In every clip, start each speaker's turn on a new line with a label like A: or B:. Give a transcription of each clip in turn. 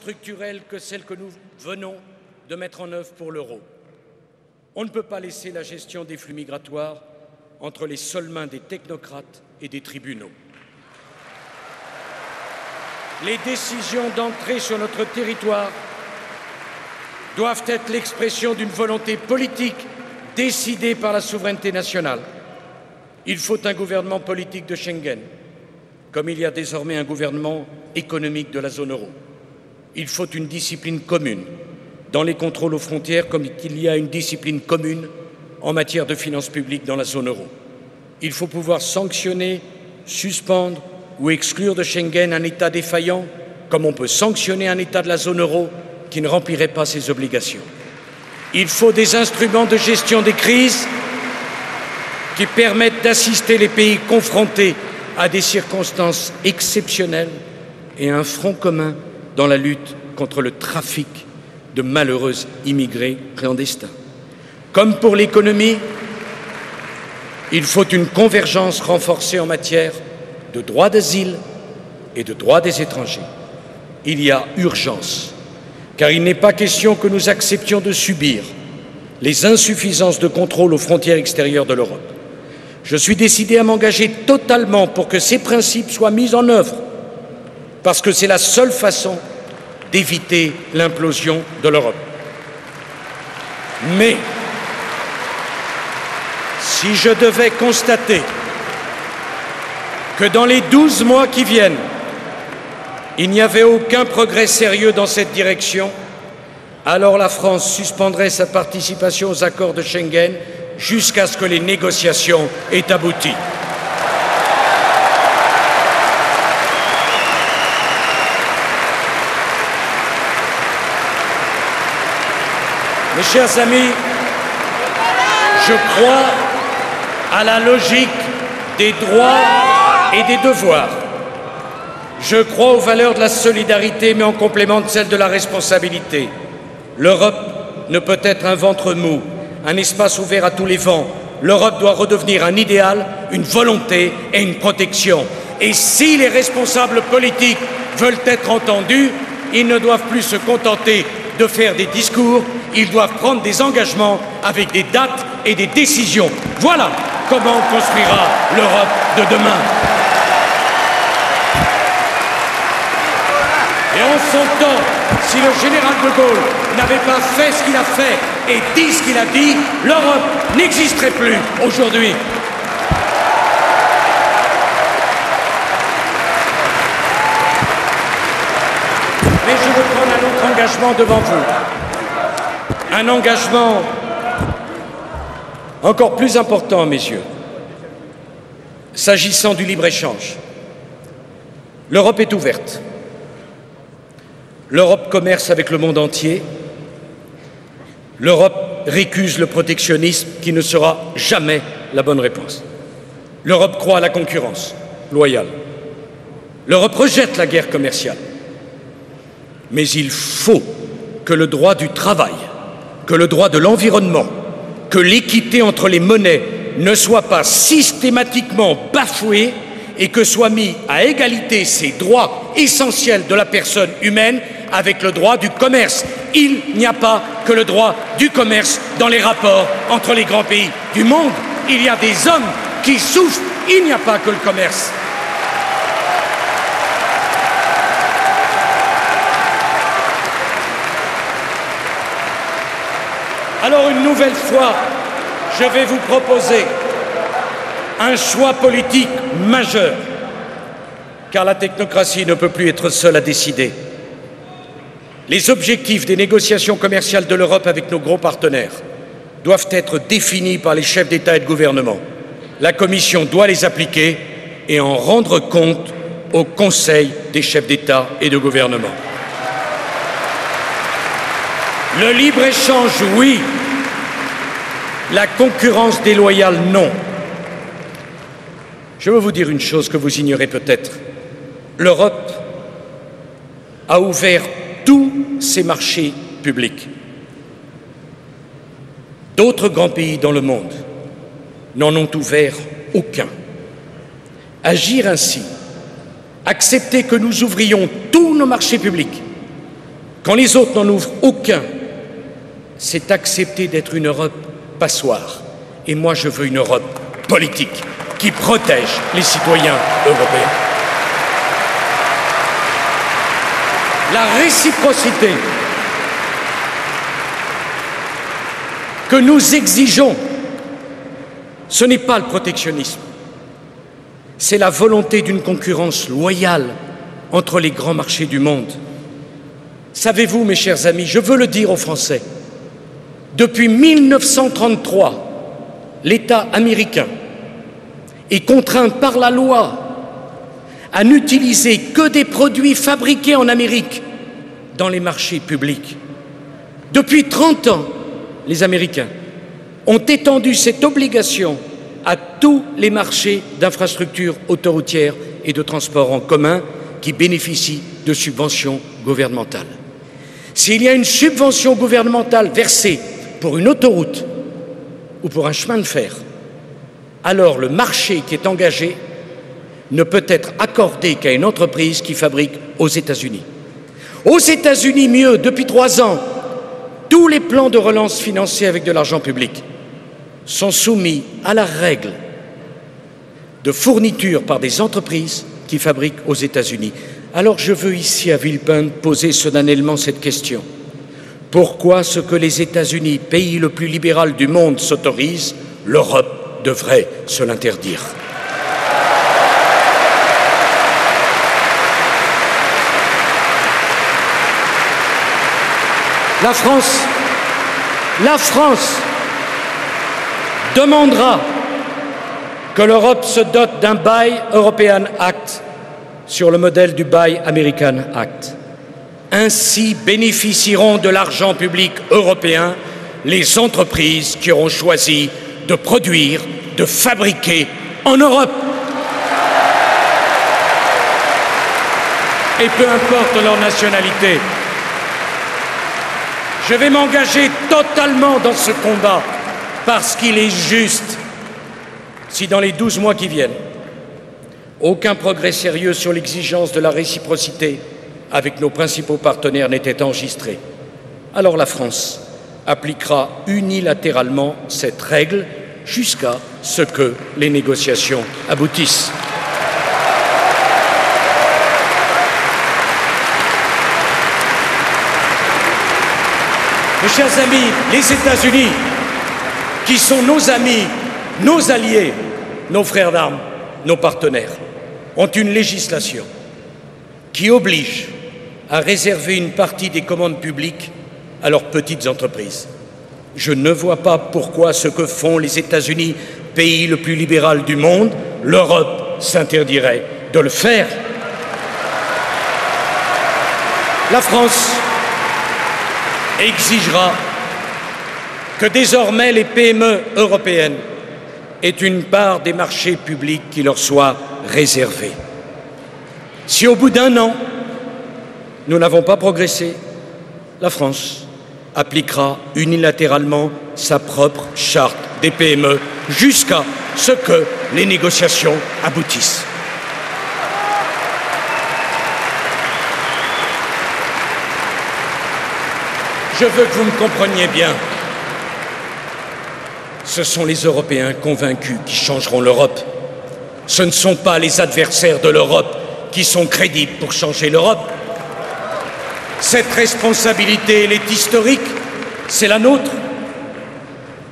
A: structurelles que celles que nous venons de mettre en œuvre pour l'euro. On ne peut pas laisser la gestion des flux migratoires entre les seules mains des technocrates et des tribunaux. Les décisions d'entrée sur notre territoire doivent être l'expression d'une volonté politique décidée par la souveraineté nationale. Il faut un gouvernement politique de Schengen, comme il y a désormais un gouvernement économique de la zone euro. Il faut une discipline commune dans les contrôles aux frontières, comme il y a une discipline commune en matière de finances publiques dans la zone euro. Il faut pouvoir sanctionner, suspendre ou exclure de Schengen un État défaillant, comme on peut sanctionner un État de la zone euro qui ne remplirait pas ses obligations. Il faut des instruments de gestion des crises qui permettent d'assister les pays confrontés à des circonstances exceptionnelles et un front commun dans la lutte contre le trafic de malheureux immigrés clandestins. Comme pour l'économie, il faut une convergence renforcée en matière de droit d'asile et de droit des étrangers. Il y a urgence, car il n'est pas question que nous acceptions de subir les insuffisances de contrôle aux frontières extérieures de l'Europe. Je suis décidé à m'engager totalement pour que ces principes soient mis en œuvre, parce que c'est la seule façon d'éviter l'implosion de l'Europe. Mais si je devais constater que dans les 12 mois qui viennent, il n'y avait aucun progrès sérieux dans cette direction, alors la France suspendrait sa participation aux accords de Schengen jusqu'à ce que les négociations aient abouti. Mes chers amis, je crois à la logique des droits et des devoirs. Je crois aux valeurs de la solidarité, mais en complément de celles de la responsabilité. L'Europe ne peut être un ventre mou, un espace ouvert à tous les vents. L'Europe doit redevenir un idéal, une volonté et une protection. Et si les responsables politiques veulent être entendus, ils ne doivent plus se contenter de faire des discours, ils doivent prendre des engagements avec des dates et des décisions. Voilà comment on construira l'Europe de demain. Et en son temps, si le général de Gaulle n'avait pas fait ce qu'il a fait et dit ce qu'il a dit, l'Europe n'existerait plus aujourd'hui. Mais je veux prendre un autre engagement devant vous. Un engagement encore plus important à mes yeux, s'agissant du libre-échange. L'Europe est ouverte. L'Europe commerce avec le monde entier. L'Europe récuse le protectionnisme qui ne sera jamais la bonne réponse. L'Europe croit à la concurrence loyale. L'Europe rejette la guerre commerciale. Mais il faut que le droit du travail, que le droit de l'environnement, que l'équité entre les monnaies ne soit pas systématiquement bafouée et que soient mis à égalité ces droits essentiels de la personne humaine avec le droit du commerce. Il n'y a pas que le droit du commerce dans les rapports entre les grands pays du monde. Il y a des hommes qui souffrent. Il n'y a pas que le commerce. Alors une nouvelle fois, je vais vous proposer un choix politique majeur, car la technocratie ne peut plus être seule à décider. Les objectifs des négociations commerciales de l'Europe avec nos gros partenaires doivent être définis par les chefs d'État et de gouvernement. La Commission doit les appliquer et en rendre compte au Conseil des chefs d'État et de gouvernement. Le libre-échange, oui. La concurrence déloyale, non. Je veux vous dire une chose que vous ignorez peut-être. L'Europe a ouvert tous ses marchés publics. D'autres grands pays dans le monde n'en ont ouvert aucun. Agir ainsi, accepter que nous ouvrions tous nos marchés publics, quand les autres n'en ouvrent aucun, c'est accepter d'être une Europe passoire. Et moi, je veux une Europe politique qui protège les citoyens européens. La réciprocité que nous exigeons, ce n'est pas le protectionnisme, c'est la volonté d'une concurrence loyale entre les grands marchés du monde. Savez-vous, mes chers amis, je veux le dire aux Français, depuis 1933, l'État américain est contraint par la loi à n'utiliser que des produits fabriqués en Amérique dans les marchés publics. Depuis 30 ans, les Américains ont étendu cette obligation à tous les marchés d'infrastructures autoroutières et de transport en commun qui bénéficient de subventions gouvernementales. S'il y a une subvention gouvernementale versée pour une autoroute ou pour un chemin de fer, alors le marché qui est engagé ne peut être accordé qu'à une entreprise qui fabrique aux États-Unis. Aux États-Unis, mieux, depuis 3 ans, tous les plans de relance financés avec de l'argent public sont soumis à la règle de fourniture par des entreprises qui fabriquent aux États-Unis. Alors je veux ici à Villepinte poser solennellement cette question. Pourquoi ce que les États-Unis, pays le plus libéral du monde, s'autorisent, l'Europe devrait se l'interdire? La France demandera que l'Europe se dote d'un Buy European Act sur le modèle du Buy American Act. Ainsi bénéficieront de l'argent public européen les entreprises qui auront choisi de produire, de fabriquer en Europe. Et peu importe leur nationalité, je vais m'engager totalement dans ce combat parce qu'il est juste. Si dans les 12 mois qui viennent, aucun progrès sérieux sur l'exigence de la réciprocité avec nos principaux partenaires n'était enregistré, alors la France appliquera unilatéralement cette règle jusqu'à ce que les négociations aboutissent. Mes chers amis, les États-Unis, qui sont nos amis, nos alliés, nos frères d'armes, nos partenaires, ont une législation qui oblige à réserver une partie des commandes publiques à leurs petites entreprises. Je ne vois pas pourquoi ce que font les États-Unis, pays le plus libéral du monde, l'Europe s'interdirait de le faire. La France exigera que désormais les PME européennes aient une part des marchés publics qui leur soit réservée. Si au bout d'1 an, nous n'avons pas progressé, la France appliquera unilatéralement sa propre charte des PME jusqu'à ce que les négociations aboutissent. Je veux que vous me compreniez bien. Ce sont les Européens convaincus qui changeront l'Europe. Ce ne sont pas les adversaires de l'Europe qui sont crédibles pour changer l'Europe. Cette responsabilité, elle est historique, c'est la nôtre.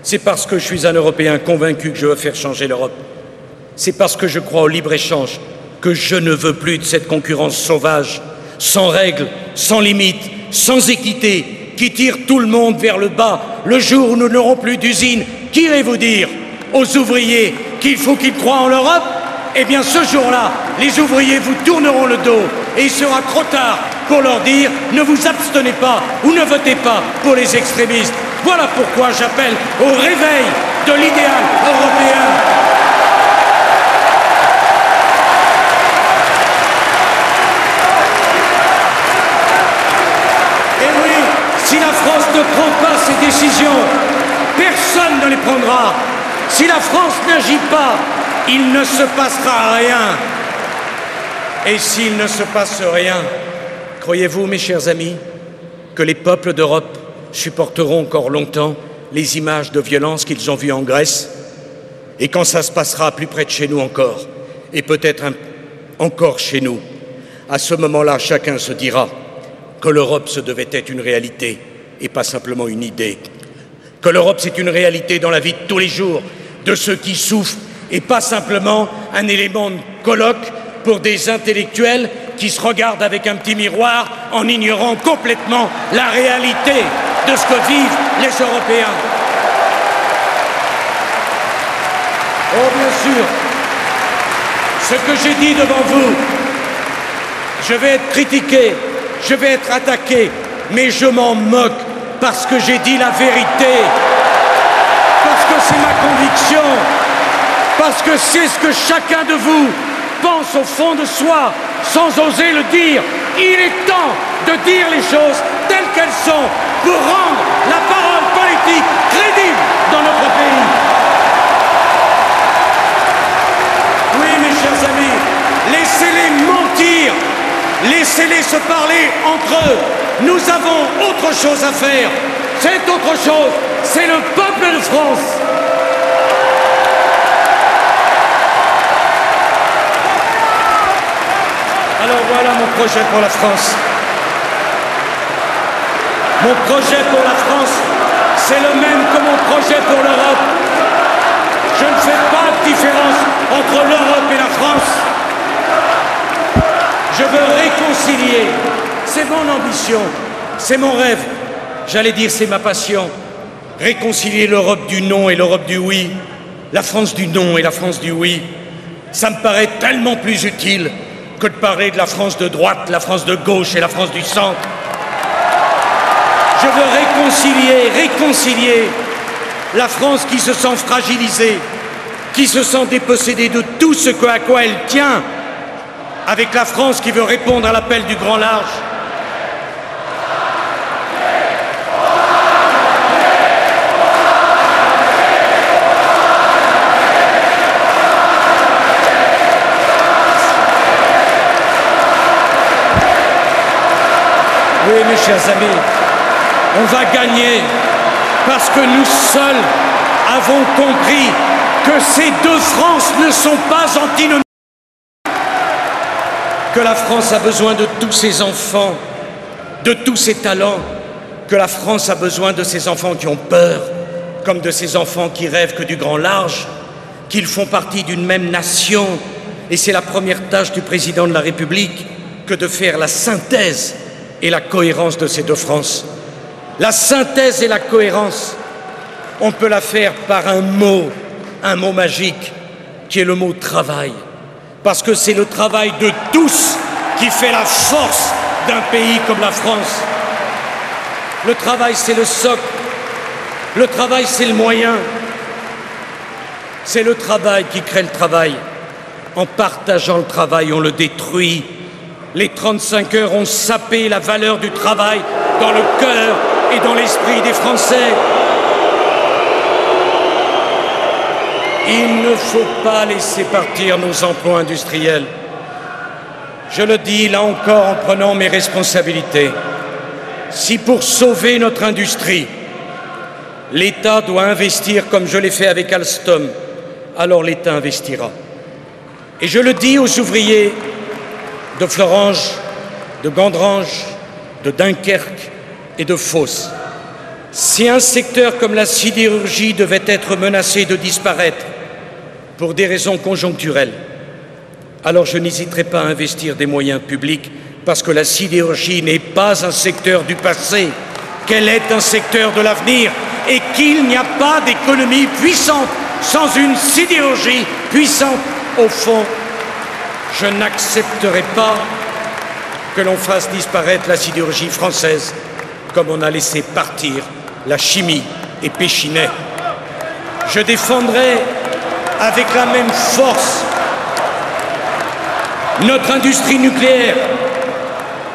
A: C'est parce que je suis un Européen convaincu que je veux faire changer l'Europe. C'est parce que je crois au libre-échange que je ne veux plus de cette concurrence sauvage, sans règles, sans limites, sans équité, qui tire tout le monde vers le bas. Le jour où nous n'aurons plus d'usines, qu'irez-vous dire aux ouvriers qu'il faut qu'ils croient en l'Europe? Eh bien, ce jour-là, les ouvriers vous tourneront le dos et il sera trop tard pour leur dire « Ne vous abstenez pas ou ne votez pas pour les extrémistes ». Voilà pourquoi j'appelle au réveil de l'idéal européen. Et oui, si la France ne prend pas ses décisions, personne ne les prendra. Si la France n'agit pas, il ne se passera rien. Et s'il ne se passe rien, croyez-vous, mes chers amis, que les peuples d'Europe supporteront encore longtemps les images de violence qu'ils ont vues en Grèce, et quand ça se passera plus près de chez nous encore, et peut-être encore chez nous, à ce moment-là, chacun se dira que l'Europe, ce devait être une réalité et pas simplement une idée. Que l'Europe, c'est une réalité dans la vie de tous les jours de ceux qui souffrent et pas simplement un élément de colloque pour des intellectuels qui se regardent avec un petit miroir en ignorant complètement la réalité de ce que vivent les Européens. Oh, bien sûr, ce que j'ai dit devant vous, je vais être critiqué, je vais être attaqué, mais je m'en moque parce que j'ai dit la vérité, parce que c'est ma conviction, parce que c'est ce que chacun de vous pense au fond de soi, sans oser le dire. Il est temps de dire les choses telles qu'elles sont pour rendre la parole politique crédible dans notre pays. Oui, mes chers amis, laissez-les mentir, laissez-les se parler entre eux. Nous avons autre chose à faire. Cette autre chose, c'est le peuple de France. Alors voilà mon projet pour la France. Mon projet pour la France, c'est le même que mon projet pour l'Europe. Je ne fais pas de différence entre l'Europe et la France. Je veux réconcilier. C'est mon ambition, c'est mon rêve. J'allais dire, c'est ma passion. Réconcilier l'Europe du non et l'Europe du oui. La France du non et la France du oui. Ça me paraît tellement plus utile que de parler de la France de droite, la France de gauche et la France du centre. Je veux réconcilier la France qui se sent fragilisée, qui se sent dépossédée de tout ce à quoi elle tient, avec la France qui veut répondre à l'appel du grand large. Oui, mes chers amis, on va gagner parce que nous seuls avons compris que ces deux France ne sont pas antinomiques. Que la France a besoin de tous ses enfants, de tous ses talents, que la France a besoin de ses enfants qui ont peur, comme de ses enfants qui rêvent que du grand large, qu'ils font partie d'une même nation. Et c'est la première tâche du président de la République que de faire la synthèse et la cohérence de ces deux France. La synthèse et la cohérence, on peut la faire par un mot magique, qui est le mot travail. Parce que c'est le travail de tous qui fait la force d'un pays comme la France. Le travail, c'est le socle. Le travail, c'est le moyen. C'est le travail qui crée le travail. En partageant le travail, on le détruit. Les 35 heures ont sapé la valeur du travail dans le cœur et dans l'esprit des Français. Il ne faut pas laisser partir nos emplois industriels. Je le dis là encore en prenant mes responsabilités. Si pour sauver notre industrie, l'État doit investir comme je l'ai fait avec Alstom, alors l'État investira. Et je le dis aux ouvriers de Florange, de Gandrange, de Dunkerque et de Fos. Si un secteur comme la sidérurgie devait être menacé de disparaître pour des raisons conjoncturelles, alors je n'hésiterai pas à investir des moyens publics parce que la sidérurgie n'est pas un secteur du passé, qu'elle est un secteur de l'avenir et qu'il n'y a pas d'économie puissante sans une sidérurgie puissante. Au fond, je n'accepterai pas que l'on fasse disparaître la sidérurgie française comme on a laissé partir la chimie et Péchinet. Je défendrai avec la même force notre industrie nucléaire,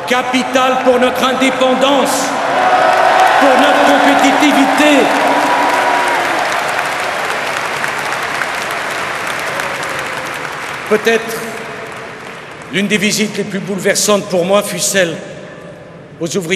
A: capitale pour notre indépendance, pour notre compétitivité. Peut-être l'une des visites les plus bouleversantes pour moi fut celle aux ouvriers